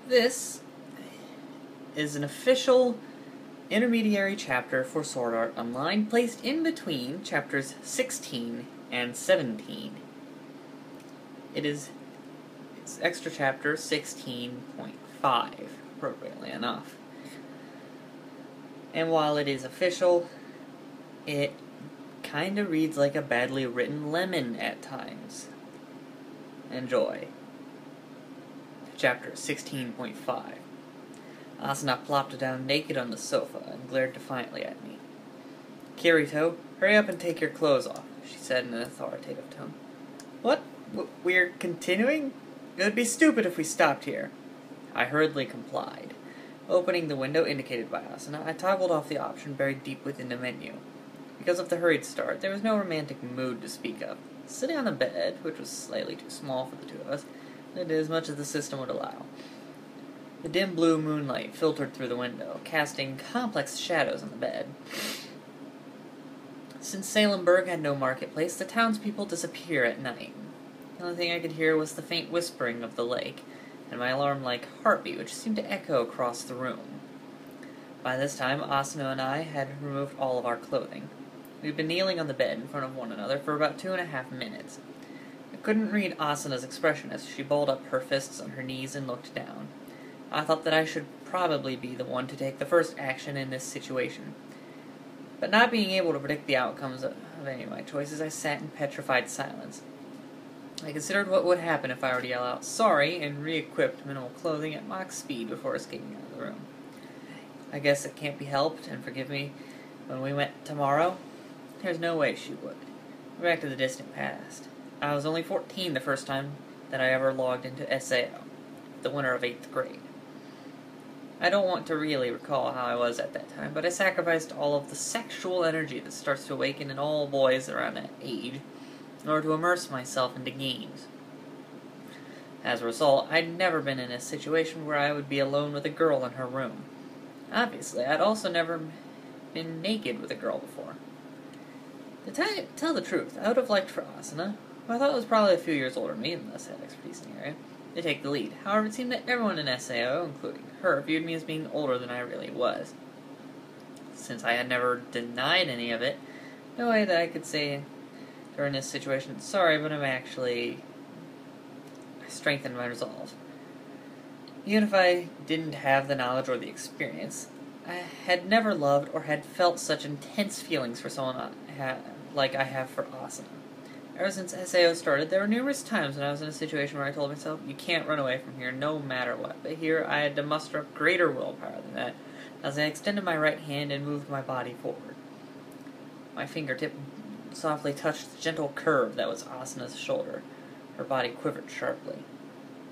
This is an official intermediary chapter for Sword Art Online, placed in between chapters 16 and 17. It's extra chapter 16.5, appropriately enough. And while it is official, it kinda reads like a badly written lemon at times. Enjoy. Chapter 16.5. Asuna plopped down naked on the sofa and glared defiantly at me. "Kirito, hurry up and take your clothes off," she said in an authoritative tone. "What? We're continuing? It would be stupid if we stopped here." I hurriedly complied. Opening the window indicated by Asuna, I toggled off the option buried deep within the menu. Because of the hurried start, there was no romantic mood to speak of. Sitting on the bed, which was slightly too small for the two of us, I did as much as the system would allow. The dim blue moonlight filtered through the window, casting complex shadows on the bed. Since Salemburg had no marketplace, the townspeople disappear at night. The only thing I could hear was the faint whispering of the lake, and my alarm-like heartbeat, which seemed to echo across the room. By this time, Asuna and I had removed all of our clothing. We'd been kneeling on the bed in front of one another for about 2.5 minutes. I couldn't read Asuna's expression as she balled up her fists on her knees and looked down. I thought that I should probably be the one to take the first action in this situation. But not being able to predict the outcomes of any of my choices, I sat in petrified silence. I considered what would happen if I were to yell out "sorry" and re-equipped minimal clothing at Mach speed before escaping out of the room. I guess it can't be helped, and forgive me when we went tomorrow. There's no way she would. Back to the distant past. I was only 14 the first time that I ever logged into SAO, the winter of 8th grade. I don't want to really recall how I was at that time, but I sacrificed all of the sexual energy that starts to awaken in all boys around that age in order to immerse myself into games. As a result, I'd never been in a situation where I would be alone with a girl in her room. Obviously, I'd also never been naked with a girl before. To tell the truth, I would have liked for Asuna, who I thought was probably a few years older than me and thus had expertise in the area, to take the lead. However, it seemed that everyone in SAO, including her, viewed me as being older than I really was. Since I had never denied any of it, no way that I could say during this situation, "Sorry, but I strengthened my resolve." Even if I didn't have the knowledge or the experience, I had never loved or had felt such intense feelings for someone like I have for Asuna. Ever since SAO started, there were numerous times when I was in a situation where I told myself, "You can't run away from here, no matter what." But here, I had to muster up greater willpower than that, as I extended my right hand and moved my body forward. My fingertip softly touched the gentle curve that was Asuna's shoulder. Her body quivered sharply.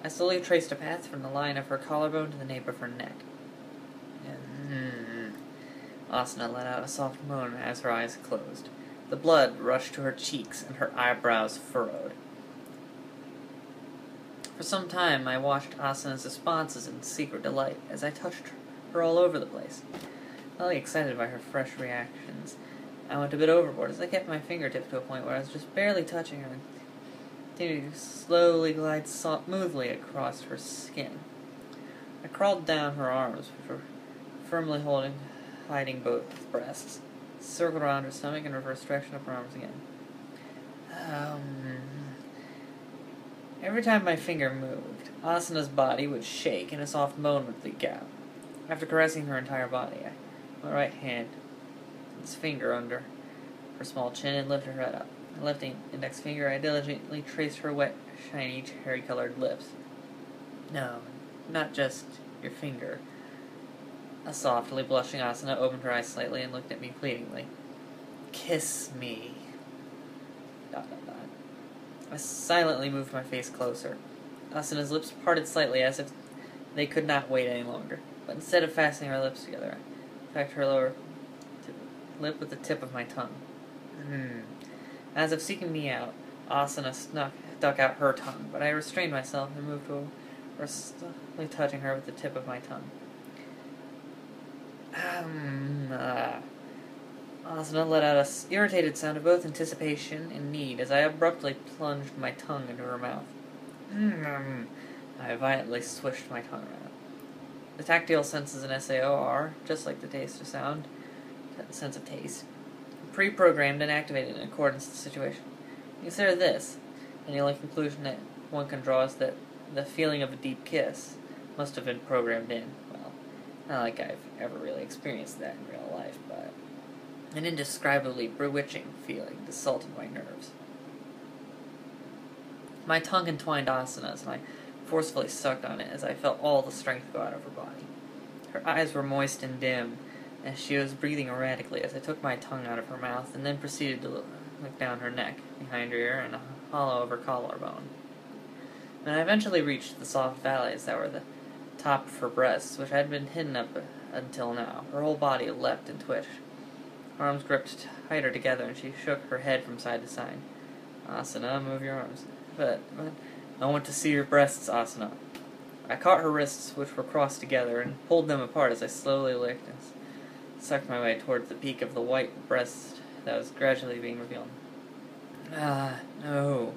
I slowly traced a path from the line of her collarbone to the nape of her neck. Asuna let out a soft moan as her eyes closed. The blood rushed to her cheeks and her eyebrows furrowed. For some time I watched Asuna's responses in secret delight as I touched her all over the place. Slightly excited by her fresh reactions, I went a bit overboard as I kept my fingertip to a point where I was just barely touching her and continued to slowly glide smoothly across her skin. I crawled down her arms, which were firmly hiding both breasts, circled around her stomach and reversed direction of her arms again. Every time my finger moved, Asuna's body would shake and a soft moan would leak out. After caressing her entire body, my right hand, its finger under her small chin, and lifted her head up. Lifting index finger, I diligently traced her wet, shiny, cherry-colored lips. "No, not just your finger." A softly blushing Asuna opened her eyes slightly and looked at me pleadingly. "Kiss me." ... I silently moved my face closer. Asuna's lips parted slightly as if they could not wait any longer, but instead of fastening our lips together, I pecked her lower lip with the tip of my tongue. As if seeking me out, Asuna stuck out her tongue, but I restrained myself and moved over, softly touching her with the tip of my tongue. Asuna let out an irritated sound of both anticipation and need as I abruptly plunged my tongue into her mouth. I violently swished my tongue around. The tactile senses in SAO are, just like the taste of sound, sense of taste, pre-programmed and activated in accordance with the situation. Consider this, and the only conclusion that one can draw is that the feeling of a deep kiss must have been programmed in. Well, not like I've ever really experienced that in real life, but an indescribably bewitching feeling assaulted my nerves. My tongue entwined Asana's, and I forcefully sucked on it as I felt all the strength go out of her body. Her eyes were moist and dim, as she was breathing erratically as I took my tongue out of her mouth and then proceeded to look down her neck, behind her ear, and the hollow of her collarbone. When I eventually reached the soft valleys that were the top of her breasts, which had been hidden up until now, her whole body leapt and twitched. Her arms gripped tighter together, and she shook her head from side to side. Asana, move your arms. But I want to see your breasts, Asana. I caught her wrists, which were crossed together, and pulled them apart as I slowly licked and sucked my way towards the peak of the white breast that was gradually being revealed. No.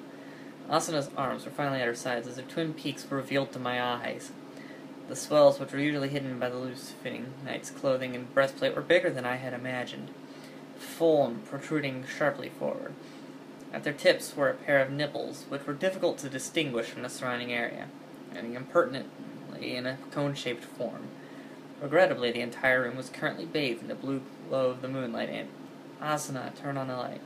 Asana's arms were finally at her sides, as if twin peaks were revealed to my eyes. The swells, which were usually hidden by the loose-fitting knight's clothing and breastplate, were bigger than I had imagined, full and protruding sharply forward. At their tips were a pair of nipples, which were difficult to distinguish from the surrounding area, and impertinently in a cone-shaped form. Regrettably, the entire room was currently bathed in the blue glow of the moonlight, and Asana, turn on the light.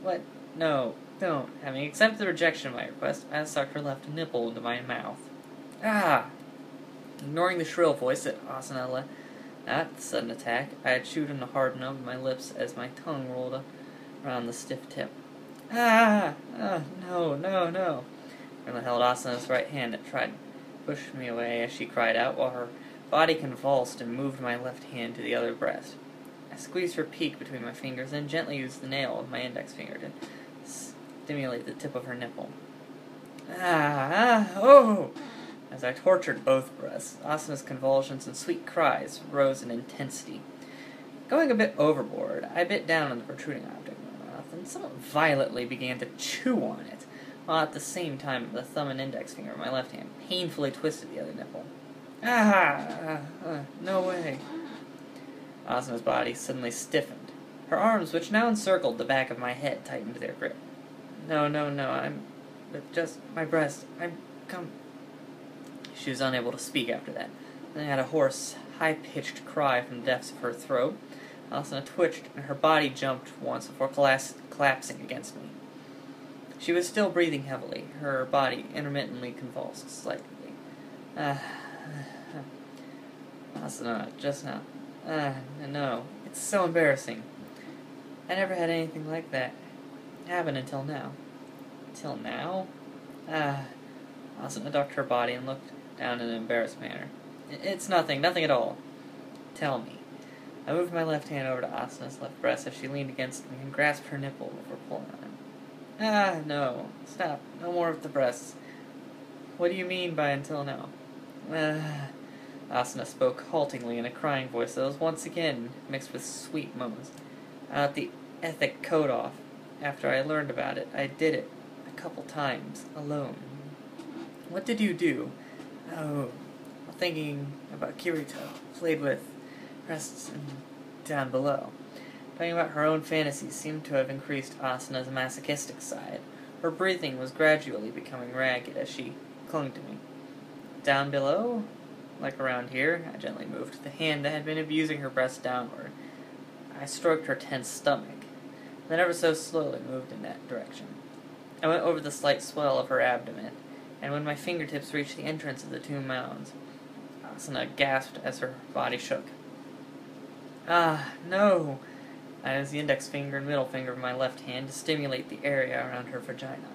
What? No, don't. Having accepted the rejection of my request, I sucked her left nipple into my mouth. Ah! Ignoring the shrill voice that Asana let out the sudden attack, I had chewed on the hard nub of my lips as my tongue rolled around the stiff tip. Ah! No. Grandma held Asana's right hand and tried to push me away as she cried out, while her body convulsed and moved my left hand to the other breast. I squeezed her peak between my fingers, then gently used the nail of my index finger to stimulate the tip of her nipple. Oh! As I tortured both breasts, Asana's convulsions and sweet cries rose in intensity. Going a bit overboard, I bit down on the protruding object in my mouth and somewhat violently began to chew on it, while at the same time the thumb and index finger of my left hand painfully twisted the other nipple. No way. Asana's body suddenly stiffened. Her arms, which now encircled the back of my head, tightened their grip. No, just my breast. She was unable to speak after that. Then I had a hoarse, high-pitched cry from the depths of her throat. Asana twitched, and her body jumped once before collapsing against me. She was still breathing heavily, her body intermittently convulsed slightly. Asana, just now. No. It's so embarrassing. I never had anything like that happen until now. Till now? Asana ducked her body and looked down in an embarrassed manner. It's nothing at all. Tell me. I moved my left hand over to Asana's left breast as she leaned against me and grasped her nipple before pulling on it. No. Stop. No more of the breasts. What do you mean by until now? Asana spoke haltingly in a crying voice that was once again mixed with sweet moans. I let the ethic code off. After I learned about it, I did it a couple times, alone. What did you do? Oh, thinking about Kirito, played with breasts and down below. Talking about her own fantasies seemed to have increased Asana's masochistic side. Her breathing was gradually becoming ragged as she clung to me. Down below? Like around here? I gently moved the hand that had been abusing her breast downward. I stroked her tense stomach, then ever so slowly moved in that direction. I went over the slight swell of her abdomen, and when my fingertips reached the entrance of the two mounds, Asana gasped as her body shook. No! I used the index finger and middle finger of my left hand to stimulate the area around her vagina,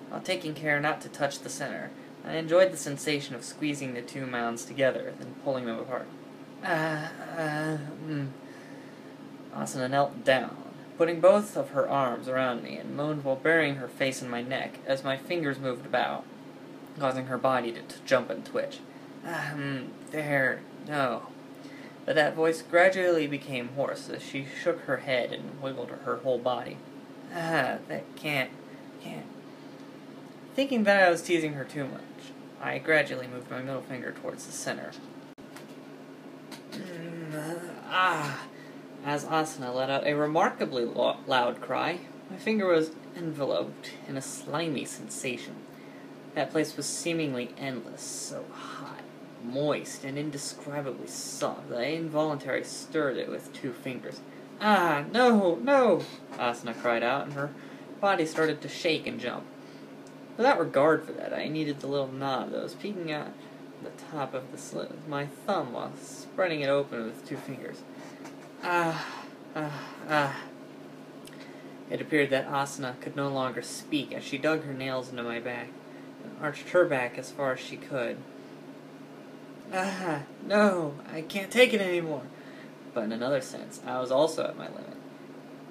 while taking care not to touch the center. I enjoyed the sensation of squeezing the two mounds together, then pulling them apart. Asana knelt down, putting both of her arms around me, and moaned while burying her face in my neck as my fingers moved about, causing her body to jump and twitch. There, no. But that voice gradually became hoarse as she shook her head and wiggled her whole body. That can't. Thinking that I was teasing her too much, I gradually moved my middle finger towards the center. As Asuna let out a remarkably loud cry, my finger was enveloped in a slimy sensation. That place was seemingly endless, so hot, moist, and indescribably soft that I involuntarily stirred it with 2 fingers. Ah, no, no! Asuna cried out, and her body started to shake and jump. Without regard for that, I needed the little knob that was peeking out the top of the slit with my thumb while spreading it open with 2 fingers. It appeared that Asuna could no longer speak as she dug her nails into my back and arched her back as far as she could. No, I can't take it anymore. But in another sense, I was also at my limit.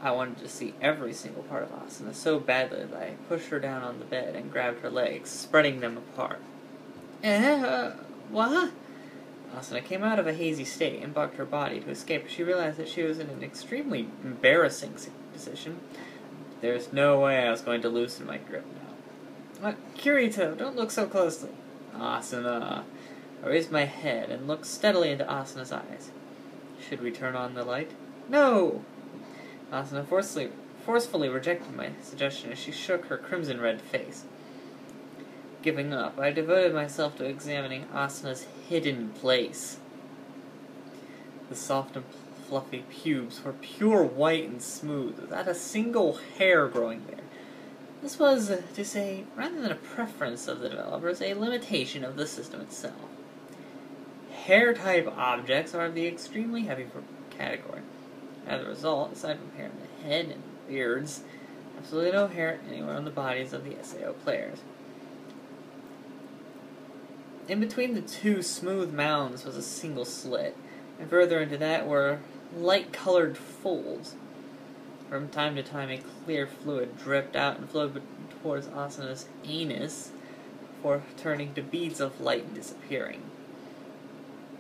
I wanted to see every single part of Asuna so badly that I pushed her down on the bed and grabbed her legs, spreading them apart. What? Asuna came out of a hazy state and bucked her body to escape as she realized that she was in an extremely embarrassing position. There's no way I was going to loosen my grip now. Kirito, don't look so closely. Asuna. I raised my head and looked steadily into Asuna's eyes. Should we turn on the light? No! Asuna forcefully rejected my suggestion as she shook her crimson-red face. Giving up, I devoted myself to examining Asuna's hidden place. The soft and fluffy pubes were pure white and smooth, without a single hair growing there. This was, to say, rather than a preference of the developers, a limitation of the system itself. Hair-type objects are of the extremely heavy category. As a result, aside from hair in the head and beards, absolutely no hair anywhere on the bodies of the SAO players. In between the 2 smooth mounds was a single slit, and further into that were light-colored folds. From time to time, a clear fluid dripped out and flowed towards Asuna's anus before turning to beads of light and disappearing.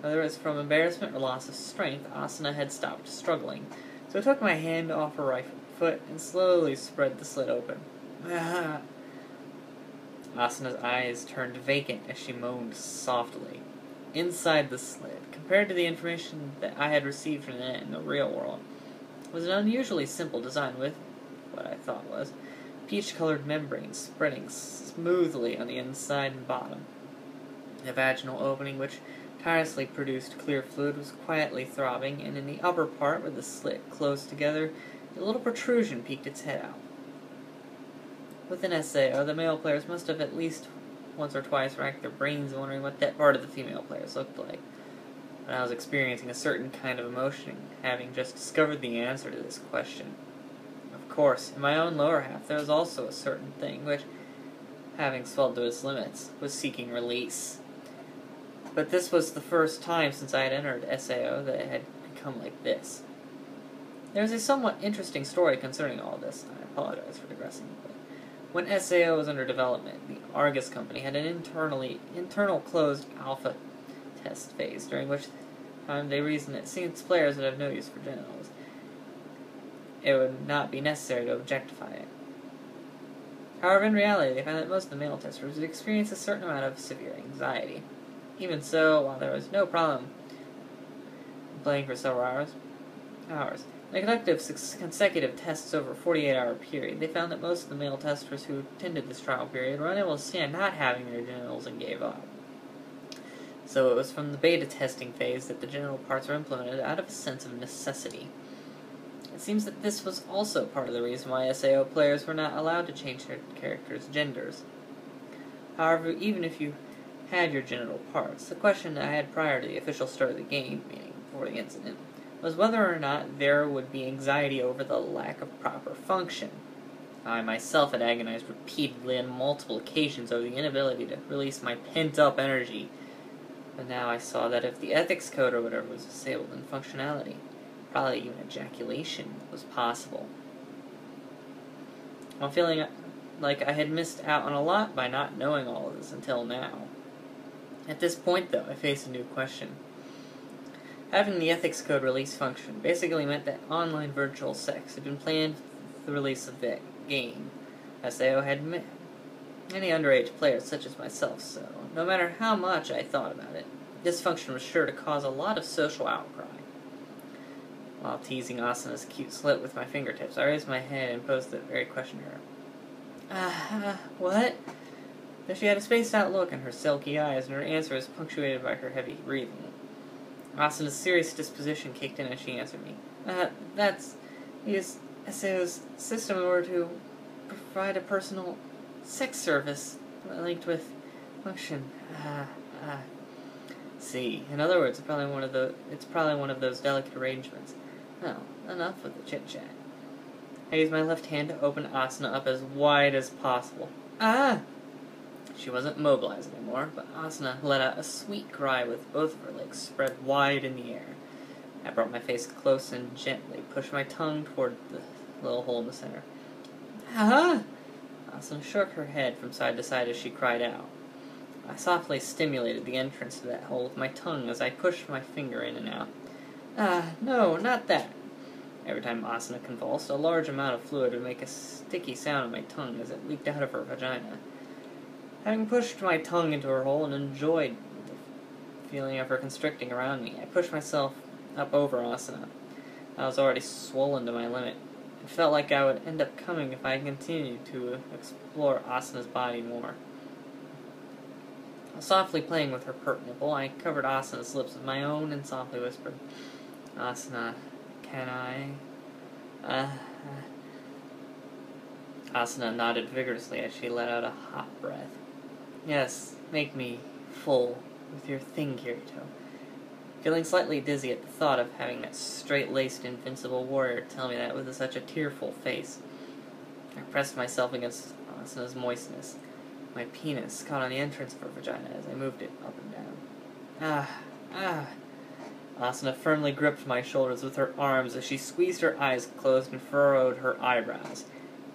Whether it was from embarrassment or loss of strength, Asuna had stopped struggling, so I took my hand off her right foot and slowly spread the slit open. Asuna's eyes turned vacant as she moaned softly. Inside the slit, compared to the information that I had received from it in the real world, was an unusually simple design with what I thought was peach-colored membranes spreading smoothly on the inside and bottom. The vaginal opening, which tirelessly produced clear fluid, was quietly throbbing, and in the upper part, where the slit closed together, a little protrusion peeked its head out. With an SAO, the male players must have at least once or twice racked their brains wondering what that part of the female players looked like. But I was experiencing a certain kind of emotion, having just discovered the answer to this question. Of course, in my own lower half, there was also a certain thing which, having swelled to its limits, was seeking release. But this was the first time since I had entered SAO that it had become like this. There is a somewhat interesting story concerning all this. I apologize for digressing, but when SAO was under development, the Argus company had an internal closed alpha test phase, during which time they reasoned that since players would have no use for genitals, it would not be necessary to objectify it. However, in reality, they found that most of the male testers would experience a certain amount of severe anxiety. Even so, while there was no problem playing for several hours, in a conductive consecutive tests over a 48-hour period, they found that most of the male testers who attended this trial period were unable to stand not having their genitals and gave up. So it was from the beta testing phase that the genital parts were implemented out of a sense of necessity. It seems that this was also part of the reason why SAO players were not allowed to change their characters' genders. However, even if you had your genital parts, the question I had prior to the official start of the game, meaning before the incident, was whether or not there would be anxiety over the lack of proper function. I myself had agonized repeatedly on multiple occasions over the inability to release my pent-up energy, but now I saw that if the ethics code or whatever was disabled, then functionality, probably even ejaculation, was possible. I'm feeling like I had missed out on a lot by not knowing all of this until now. At this point, though, I faced a new question. Having the ethics code release function basically meant that online virtual sex had been planned for the release of the game. SAO had many underage players such as myself, so no matter how much I thought about it, Dysfunction was sure to cause a lot of social outcry. While teasing Asana's cute slit with my fingertips, I raised my head and posed the very question to her. What? Though she had a spaced-out look in her silky eyes, and her answer was punctuated by her heavy breathing. Asana's serious disposition kicked in as she answered me. That's... Use SAO's system in order to provide a personal sex service linked with function. See. In other words, it's probably one of those delicate arrangements. Well, enough with the chit-chat. I used my left hand to open Asana up as wide as possible. She wasn't mobilized anymore, but Asana let out a sweet cry with both of her legs spread wide in the air. I brought my face close and gently pushed my tongue toward the little hole in the center. Asana shook her head from side to side as she cried out. I softly stimulated the entrance to that hole with my tongue as I pushed my finger in and out. No, not that. Every time Asana convulsed, a large amount of fluid would make a sticky sound on my tongue as it leaked out of her vagina. Having pushed my tongue into her hole and enjoyed the feeling of her constricting around me, I pushed myself up over Asana. I was already swollen to my limit. It felt like I would end up coming if I continued to explore Asana's body more. Softly playing with her pert nipple, I covered Asana's lips with my own and softly whispered, Asana, can I? Asana nodded vigorously as she let out a hot breath. Yes, make me full with your thing, Kirito. Feeling slightly dizzy at the thought of having that straight-laced invincible warrior tell me that with such a tearful face, I pressed myself against Asana's moistness. My penis caught on the entrance of her vagina as I moved it up and down. Asana firmly gripped my shoulders with her arms as she squeezed her eyes closed and furrowed her eyebrows.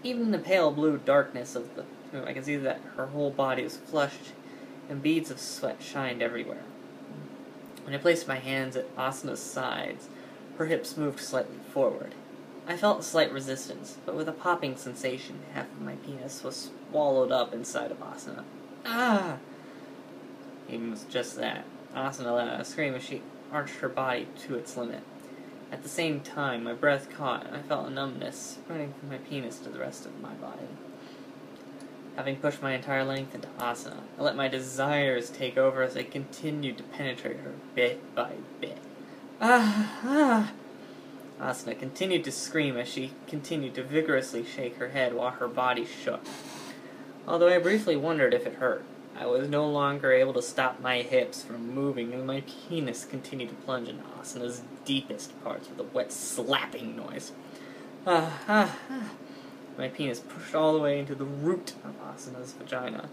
Even in the pale blue darkness of the room, I could see that her whole body was flushed, and beads of sweat shined everywhere. When I placed my hands at Asana's sides, her hips moved slightly forward. I felt a slight resistance, but with a popping sensation, half of my penis was swallowed up inside of Asana. Even with just that, Asana let out a scream as she arched her body to its limit. At the same time, my breath caught, and I felt a numbness running from my penis to the rest of my body. Having pushed my entire length into Asana, I let my desires take over as I continued to penetrate her bit by bit. Asana continued to scream as she continued to vigorously shake her head while her body shook. Although I briefly wondered if it hurt, I was no longer able to stop my hips from moving, and my penis continued to plunge into Asana's deepest parts with a wet slapping noise. My penis pushed all the way into the root of Asana's vagina,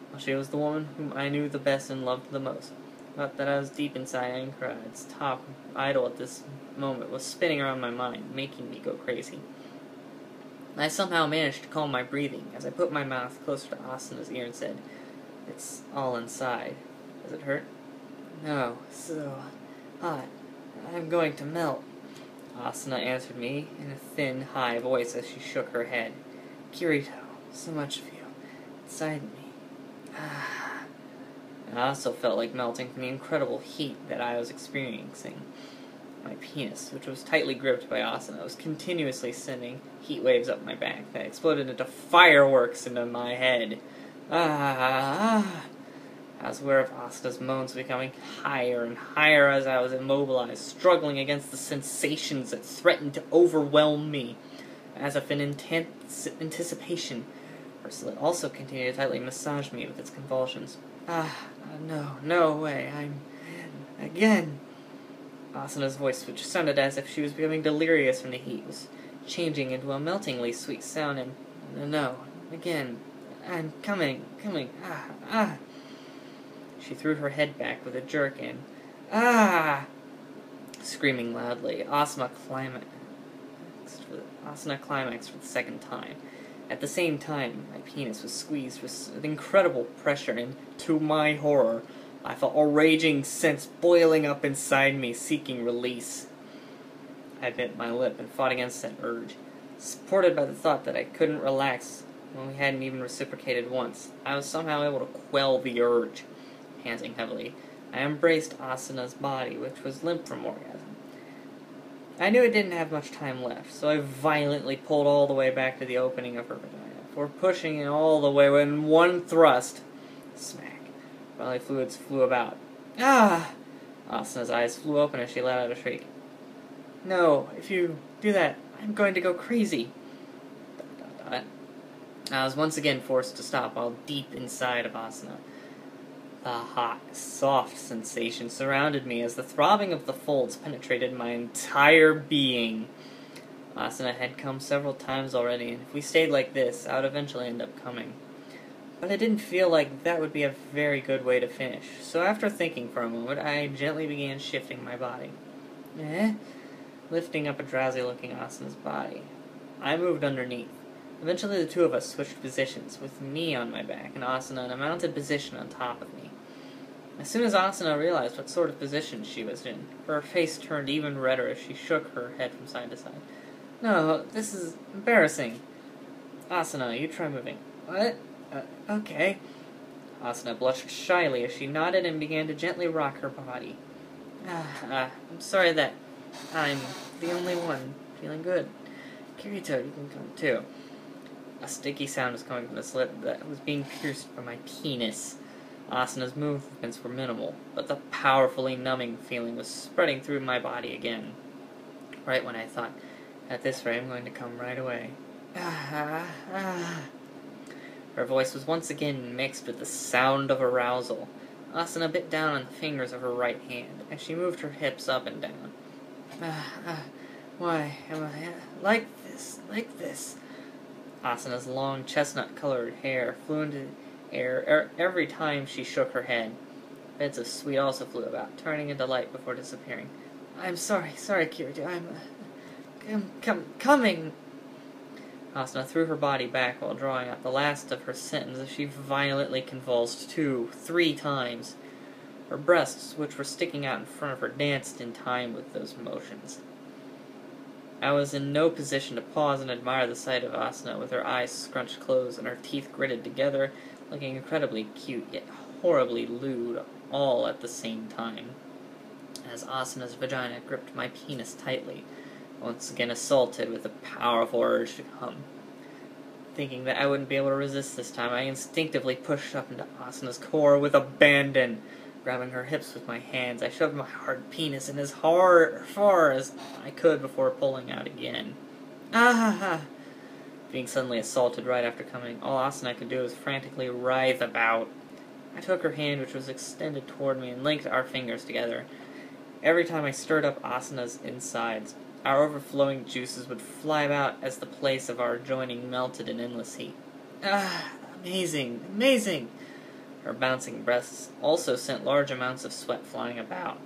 while she was the woman whom I knew the best and loved the most. But that I was deep inside Anchorad's top idol at this moment was spinning around my mind, making me go crazy. I somehow managed to calm my breathing as I put my mouth closer to Asana's ear and said, "It's all inside. Does it hurt?" "No, so hot. I'm going to melt." Asana answered me in a thin, high voice as she shook her head. "Kirito, so much of you inside me." I also felt like melting from the incredible heat that I was experiencing. My penis, which was tightly gripped by Asana, was continuously sending heat waves up my back that exploded into fireworks into my head. I was aware of Asana's moans becoming higher and higher as I was immobilized, struggling against the sensations that threatened to overwhelm me. As if in intense anticipation, her slit also continued to tightly massage me with its convulsions. No way, again. Asana's voice, which sounded as if she was becoming delirious from the heat, was changing into a meltingly sweet sound, and no, again, I'm coming. She threw her head back with a jerk and, screaming loudly, Asana climaxed for the second time. At the same time, my penis was squeezed with incredible pressure, and to my horror, I felt a raging sense boiling up inside me, seeking release. I bit my lip and fought against that urge. Supported by the thought that I couldn't relax when we hadn't even reciprocated once, I was somehow able to quell the urge. Panting heavily, I embraced Asana's body, which was limp from orgasm. I knew it didn't have much time left, so I violently pulled all the way back to the opening of her vagina, before pushing it all the way in one thrust. Smack. Bodily fluids flew about. Ah! Asana's eyes flew open as she let out a shriek. No, if you do that, I'm going to go crazy. ... I was once again forced to stop while deep inside of Asana. The hot, soft sensation surrounded me as the throbbing of the folds penetrated my entire being. Asana had come several times already, and if we stayed like this, I would eventually end up coming. But it didn't feel like that would be a very good way to finish, so after thinking for a moment, I gently began shifting my body. Lifting up a drowsy-looking Asana's body. I moved underneath. Eventually the two of us switched positions, with me on my back and Asana in a mounted position on top of me. As soon as Asana realized what sort of position she was in, her face turned even redder as she shook her head from side to side. No, this is embarrassing. Asana, you try moving. What? Okay. Asana blushed shyly as she nodded and began to gently rock her body. I'm sorry that I'm the only one feeling good. Kirito, you can come too. A sticky sound was coming from the slit that was being pierced by my penis. Asana's movements were minimal, but the powerfully numbing feeling was spreading through my body again. Right when I thought, at this rate I'm going to come right away. Her voice was once again mixed with the sound of arousal. Asana bit down on the fingers of her right hand, as she moved her hips up and down. Why am I like this? Asana's long chestnut-colored hair flew into the air every time she shook her head. Beds of sweat also flew about, turning into light before disappearing. I'm sorry, Kirito, I'm coming. Asana threw her body back while drawing out the last of her sentence as she violently convulsed 2-3 times. Her breasts, which were sticking out in front of her, danced in time with those motions. I was in no position to pause and admire the sight of Asana with her eyes scrunched closed and her teeth gritted together, looking incredibly cute yet horribly lewd all at the same time. As Asana's vagina gripped my penis tightly, once again assaulted with a powerful urge to come. Thinking that I wouldn't be able to resist this time, I instinctively pushed up into Asana's core with abandon. Grabbing her hips with my hands, I shoved my hard penis in as far as I could before pulling out again. Being suddenly assaulted right after coming, all Asana could do was frantically writhe about. I took her hand, which was extended toward me, and linked our fingers together. Every time I stirred up Asana's insides, our overflowing juices would fly about as the place of our joining melted in endless heat. Amazing! Her bouncing breasts also sent large amounts of sweat flying about.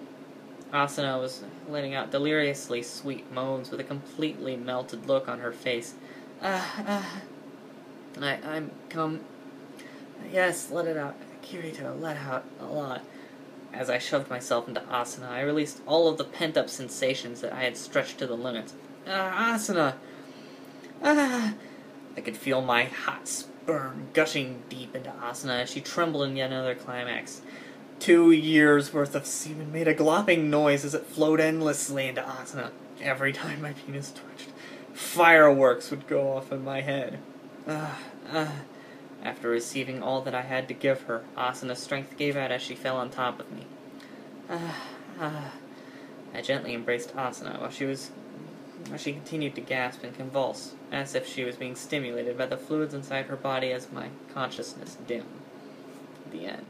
Asana was letting out deliriously sweet moans with a completely melted look on her face. I'm come. Yes, let it out. Kirito, let out a lot. As I shoved myself into Asana, I released all of the pent-up sensations that I had stretched to the limits. Asana! I could feel my hot sperm gushing deep into Asana as she trembled in yet another climax. 2 years' worth of semen made a glopping noise as it flowed endlessly into Asana. Every time my penis twitched, fireworks would go off in my head. After receiving all that I had to give her, Asana's strength gave out as she fell on top of me. I gently embraced Asana while she continued to gasp and convulse, as if she was being stimulated by the fluids inside her body as my consciousness dimmed. The end.